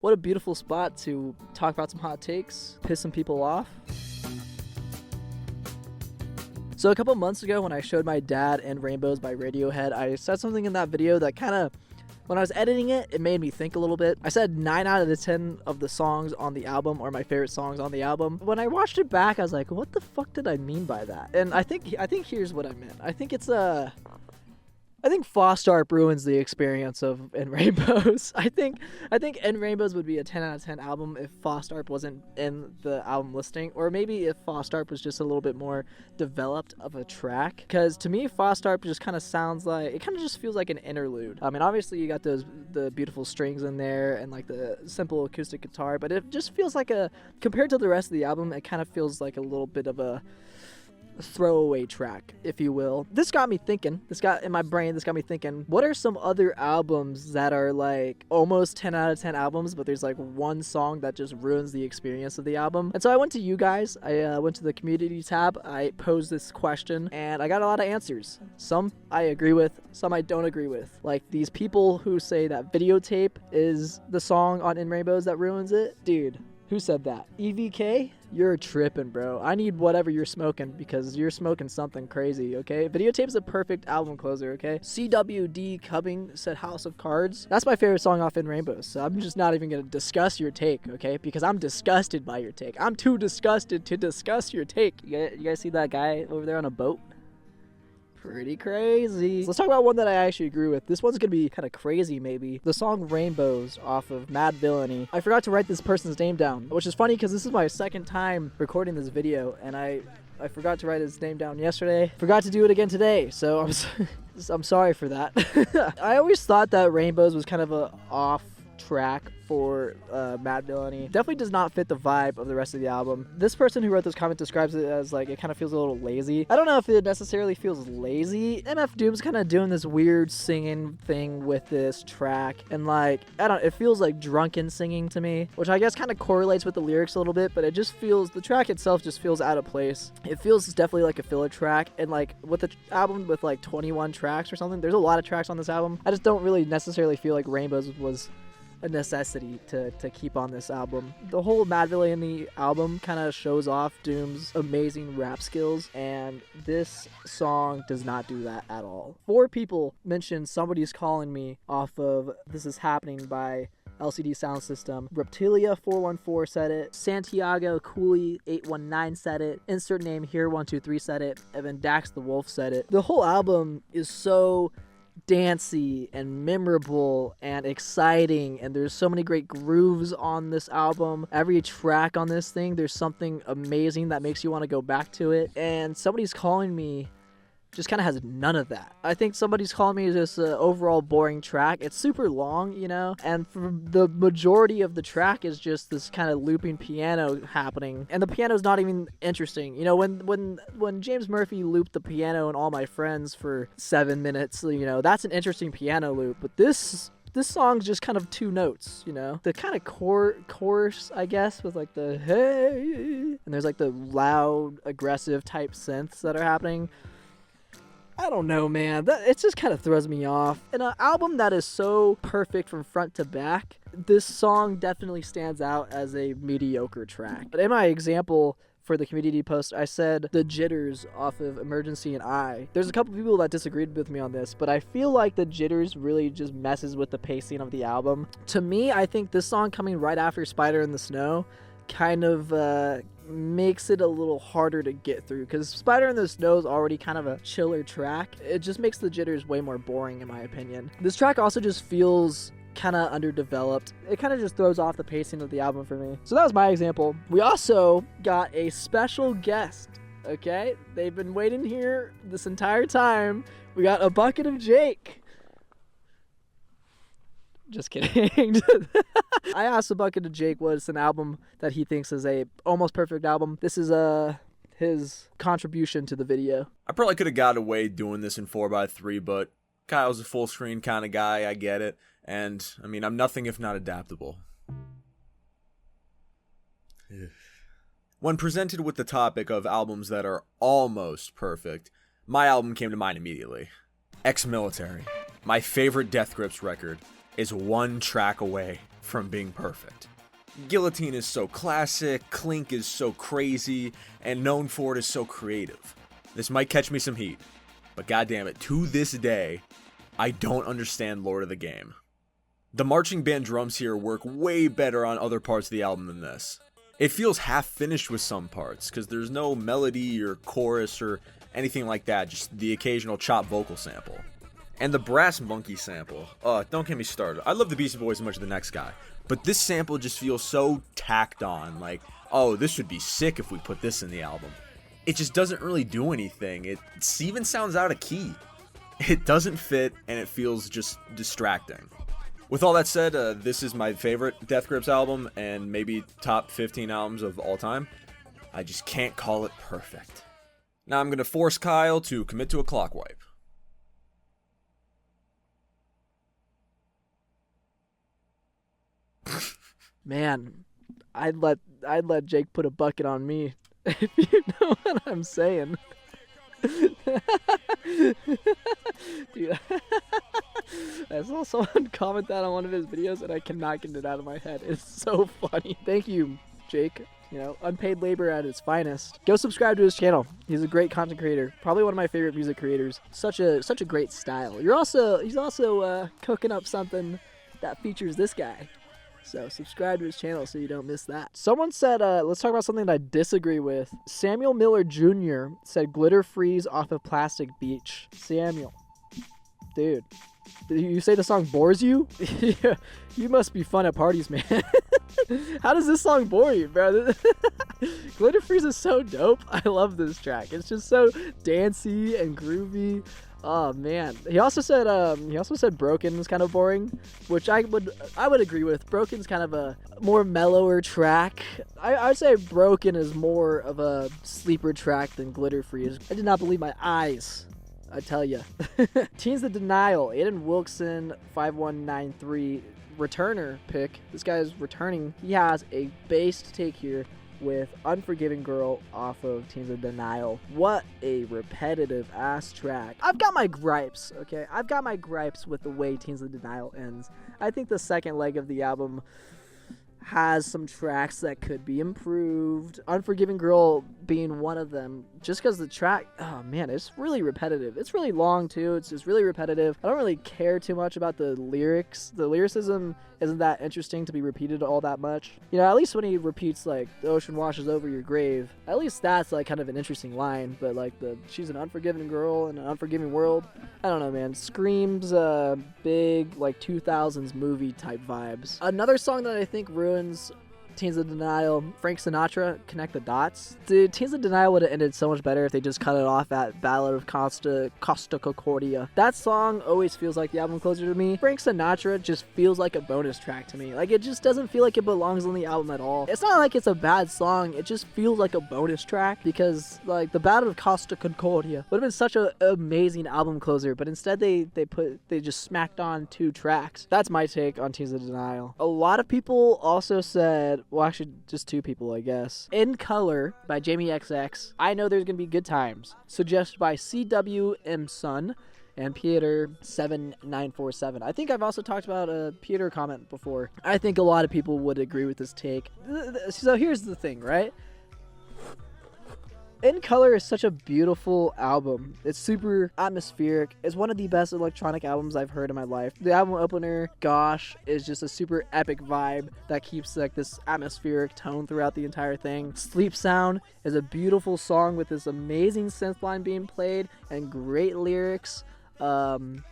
What a beautiful spot to talk about some hot takes, piss some people off. So a couple months ago when I showed my dad And Rainbows by Radiohead, I said something in that video that kind of, when I was editing it, it made me think a little bit. I said 9 out of the 10 of the songs on the album are my favorite songs on the album. When I watched it back, I was like, what the fuck did I mean by that? And I think here's what I meant. I think Fostarp ruins the experience of In Rainbows. I think In Rainbows would be a 10 out of 10 album if Fostarp wasn't in the album listing, or maybe if Fostarp was just a little bit more developed of a track. Because to me, Fostarp just kind of sounds like, it kind of just feels like an interlude. I mean, obviously you got the beautiful strings in there and like the simple acoustic guitar, but it just feels like compared to the rest of the album, it kind of feels like a little bit of a throwaway track, if you will. This got me thinking, what are some other albums that are like almost 10 out of 10 albums, but there's like one song that just ruins the experience of the album? And so I went to you guys, I went to the community tab, I posed this question, and I got a lot of answers. Some I agree with, some I don't agree with. Like these people who say that Videotape is the song on In Rainbows that ruins it. Dude, who said that? EVK? You're tripping, bro. I need whatever you're smoking because you're smoking something crazy, okay? Videotape's a perfect album closer, okay? CWD Cubbing said House of Cards. That's my favorite song off In Rainbows, so I'm just not even going to discuss your take, okay? Because I'm disgusted by your take. I'm too disgusted to discuss your take. You guys see that guy over there on a boat? Pretty crazy. So let's talk about one that I actually agree with. This one's gonna be kind of crazy, maybe. The song Rainbows off of Mad Villainy. I forgot to write this person's name down, which is funny because this is my second time recording this video, and I forgot to write his name down yesterday. Forgot to do it again today, so I'm sorry for that. I always thought that Rainbows was kind of a off track for Mad Villainy. Definitely does not fit the vibe of the rest of the album. This person who wrote this comment describes it as like it kind of feels a little lazy. I don't know if it necessarily feels lazy. MF Doom's kind of doing this weird singing thing with this track, and like it feels like drunken singing to me, which I guess kind of correlates with the lyrics a little bit, but it just feels, the track itself just feels out of place. It feels definitely like a filler track, and like with the album with like 21 tracks or something, there's a lot of tracks on this album. I just don't really necessarily feel like Rainbows was a necessity to keep on this album. The whole Mad Villainy album kind of shows off Doom's amazing rap skills, and this song does not do that at all. 4 people mentioned Somebody's Calling Me off of This Is Happening by LCD Sound System. Reptilia 414 said it. Santiago Cooley 819 said it. Insert name here 123 said it. And then Dax the Wolf said it. The whole album is so dancey and memorable and exciting, and there's so many great grooves on this album. Every track on this thing, there's something amazing that makes you want to go back to it, and Somebody's Calling Me just kind of has none of that. I think Somebody's Calling Me is just an overall boring track. It's super long, you know, and for the majority of the track is just this kind of looping piano happening, and the piano's not even interesting. You know, when James Murphy looped the piano in All My Friends for 7 minutes, you know, that's an interesting piano loop, but this song's just kind of 2 notes, you know? The kind of chorus, I guess, with like the hey, and there's like the loud, aggressive type synths that are happening. I don't know, man. It just kind of throws me off. In an album that is so perfect from front to back, this song definitely stands out as a mediocre track. But in my example for the community post, I said The Jitters off of Emergency and I. There's a couple people that disagreed with me on this, but I feel like The Jitters really just messes with the pacing of the album. To me, I think this song coming right after Spider in the Snow kind of makes it a little harder to get through, because Spider in the Snow is already kind of a chiller track. It just makes The Jitters way more boring in my opinion. This track also just feels kind of underdeveloped. It kind of just throws off the pacing of the album for me. So that was my example. We also got a special guest, okay? They've been waiting here this entire time. We got a bucket of Jake. Just kidding. I asked a bucket of Jake what's an album that he thinks is a almost perfect album. This is his contribution to the video. I probably could have got away doing this in 4x3, but Kyle's a full screen kind of guy. I get it. And I mean, I'm nothing if not adaptable. When presented with the topic of albums that are almost perfect, my album came to mind immediately. Ex-Military. My favorite Death Grips record. is one track away from being perfect. Guillotine is so classic, Clink is so crazy, and Known for It is so creative. This might catch me some heat, but goddammit, to this day, I don't understand Lord of the Game. The marching band drums here work way better on other parts of the album than this. It feels half finished with some parts, because there's no melody or chorus or anything like that, just the occasional chop vocal sample. And the brass monkey sample, don't get me started. I love the Beastie Boys as much as the next guy, but this sample just feels so tacked on, like, oh, this would be sick if we put this in the album. It just doesn't really do anything. It even sounds out of key. It doesn't fit, and it feels just distracting. With all that said, this is my favorite Death Grips album, and maybe top 15 albums of all time. I just can't call it perfect. Now I'm going to force Kyle to commit to a clock wipe. Man, I'd let Jake put a bucket on me, if you know what I'm saying. Dude, I saw someone comment that on one of his videos, and I cannot get it out of my head. It's so funny. Thank you, Jake. You know, unpaid labor at its finest. Go subscribe to his channel. He's a great content creator. Probably one of my favorite music creators. Such a great style. He's also cooking up something that features this guy. So subscribe to his channel so you don't miss that. Someone said, let's talk about something that I disagree with. Samuel Miller Jr. said glitter freeze off of Plastic Beach. Samuel, dude, you say the song bores you? Yeah, you must be fun at parties, man. How does this song bore you, bro? Glitter freeze is so dope. I love this track. It's just so dancey and groovy. Oh man. He also said Broken is kind of boring, which I would agree with. Broken's kind of a more mellower track. I'd say Broken is more of a sleeper track than Glitter Freeze. I did not believe my eyes, I tell ya. Teens the Denial, Aiden Wilson 5193 returner pick. This guy is returning. He has a based take here with Unforgiving Girl off of Teens of Denial. What a repetitive ass track. I've got my gripes, okay? I've got my gripes with the way Teens of Denial ends. I think the second leg of the album has some tracks that could be improved. Unforgiving Girl being one of them, just because the track, oh man, it's really repetitive. It's really long too. It's just really repetitive. I don't really care too much about the lyrics. The lyricism isn't that interesting to be repeated all that much. You know, at least when he repeats like the ocean washes over your grave, at least that's like kind of an interesting line. But like she's an unforgiving girl in an unforgiving world, I don't know, man. Screams big like 2000s movie type vibes. Another song that I think ruins Teens of Denial, Frank Sinatra, Connect the Dots. Dude, Teens of Denial would have ended so much better if they just cut it off at Ballad of Costa Concordia. That song always feels like the album closer to me. Frank Sinatra just feels like a bonus track to me. Like, it just doesn't feel like it belongs on the album at all. It's not like it's a bad song, it just feels like a bonus track, because like the Ballad of Costa Concordia would have been such an amazing album closer, but instead they just smacked on 2 tracks. That's my take on Teens of Denial. A lot of people also said, well, actually, just 2 people, I guess. In Color by Jamie XX. I Know There's Gonna Be Good Times, suggested by CWM Sun and Peter7947. I think I've also talked about a Peter comment before. I think a lot of people would agree with this take. So here's the thing, right? In Color is such a beautiful album. It's super atmospheric. It's one of the best electronic albums I've heard in my life. The album opener, Gosh, is just a super epic vibe that keeps like this atmospheric tone throughout the entire thing. Sleep Sound is a beautiful song with this amazing synth line being played and great lyrics.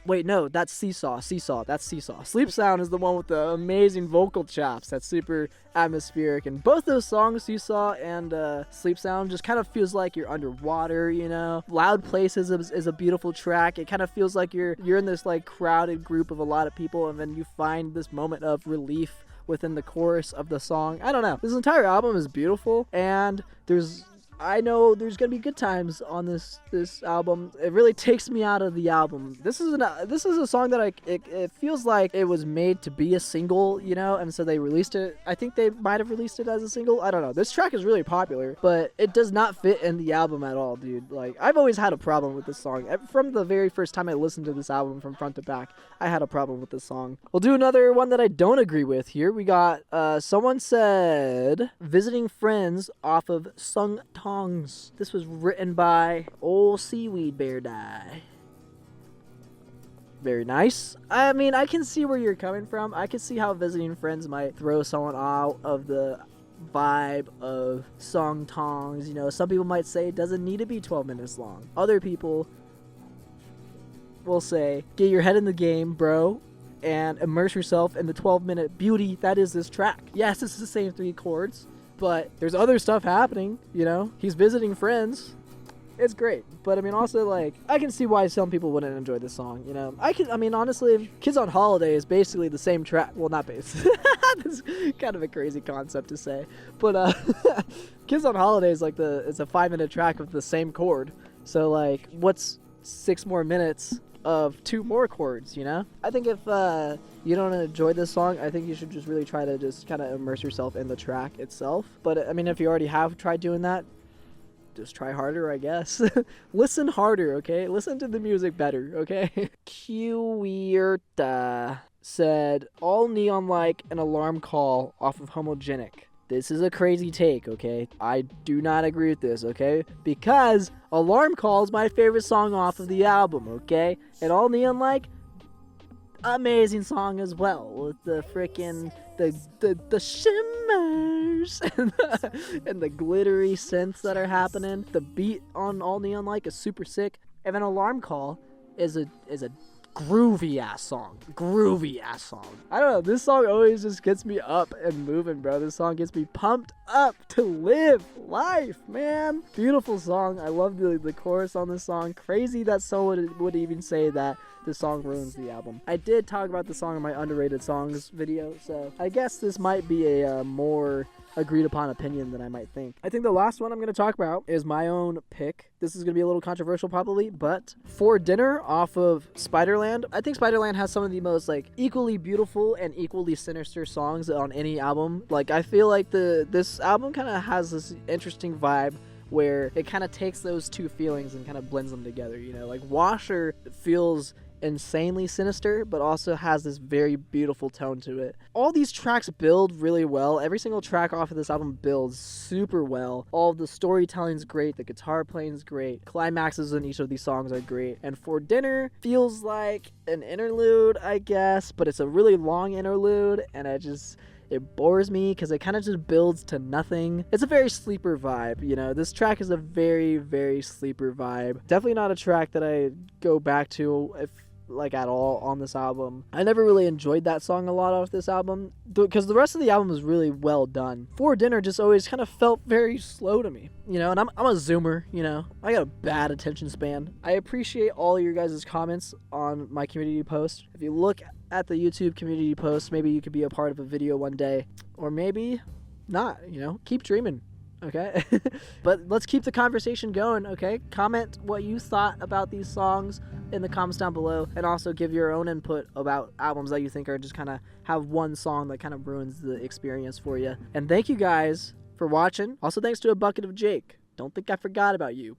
Wait, no, that's Seesaw. That's Seesaw. Sleep Sound is the one with the amazing vocal chops. That's super atmospheric. And both those songs, Seesaw and Sleep Sound, just kind of feels like you're underwater, you know? Loud Places is a beautiful track. It kind of feels like you're in this like crowded group of a lot of people, and then you find this moment of relief within the chorus of the song. I don't know. This entire album is beautiful, and there's I know there's gonna be good times on this album. It really takes me out of the album. This is a song that it feels like it was made to be a single, you know, and so they released it. I think they might have released it as a single. I don't know. This track is really popular, but it does not fit in the album at all, dude. Like, I've always had a problem with this song. From the very first time I listened to this album from front to back, I had a problem with this song. We'll do another one that I don't agree with here. We got someone said Visiting Friends off of Sung Tongs. This was written by Ol' Seaweed Bear Die. Very nice. I mean, I can see where you're coming from. I can see how Visiting Friends might throw someone out of the vibe of Sung Tongs. You know, some people might say it doesn't need to be 12 minutes long. Other people will say, get your head in the game, bro, and immerse yourself in the 12-minute beauty that is this track. Yes, it's the same 3 chords, but there's other stuff happening, you know? He's visiting friends. It's great. But, I mean, also, like, I can see why some people wouldn't enjoy this song, you know? I mean, honestly, Kids on Holiday is basically the same track. Well, not basically. This is kind of a crazy concept to say. But, Kids on Holiday is, like, it's a 5-minute track with the same chord. So, like, what's 6 more minutes of 2 more chords, you know? I think if you don't enjoy this song, I think you should just really try to just kind of immerse yourself in the track itself. But I mean, if you already have tried doing that, just try harder, I guess. Listen harder, okay? Listen to the music better, okay? Qweirta said, all neon like an alarm call off of Homogenic. This is a crazy take, okay? I do not agree with this, okay? Because Alarm Call is my favorite song off of the album, okay? And All Neon Like, amazing song as well. With the freaking, the shimmers and the glittery synths that are happening. The beat on All Neon Like is super sick. And then Alarm Call is a groovy ass song. I don't know, this song always just gets me up and moving, bro. This song gets me pumped up to live life, man. Beautiful song. I love the chorus on this song. Crazy that someone would even say that this song ruins the album. I did talk about the song in my underrated songs video, so I guess this might be a more agreed upon opinion than I might think. I think the last one I'm going to talk about is my own pick. This is going to be a little controversial probably, but For Dinner off of Spiderland. I think Spiderland has some of the most like equally beautiful and equally sinister songs on any album. Like, I feel like this album kind of has this interesting vibe where it kind of takes those two feelings and kind of blends them together, you know? Like, Washer feels insanely sinister, but also has this very beautiful tone to it. All these tracks build really well. Every single track off of this album builds super well. All the storytelling's great, the guitar playing's great, climaxes in each of these songs are great, and For Dinner feels like an interlude, I guess, but it's a really long interlude, and it bores me because it kind of just builds to nothing. It's a very sleeper vibe, you know? This track is a very, very sleeper vibe. Definitely not a track that I go back to at all on this album. I never really enjoyed that song a lot off this album because the rest of the album is really well done. For Dinner just always kind of felt very slow to me, you know? And I'm a zoomer, you know? I got a bad attention span. I appreciate all your guys' comments on my community post. If you look at the YouTube community post, maybe you could be a part of a video one day, or maybe not, you know? Keep dreaming. Okay? But let's keep the conversation going, okay? Comment what you thought about these songs in the comments down below, and also give your own input about albums that you think are just kind of have one song that kind of ruins the experience for you. And thank you guys for watching. Also, thanks to A Bucket of Jake. Don't think I forgot about you.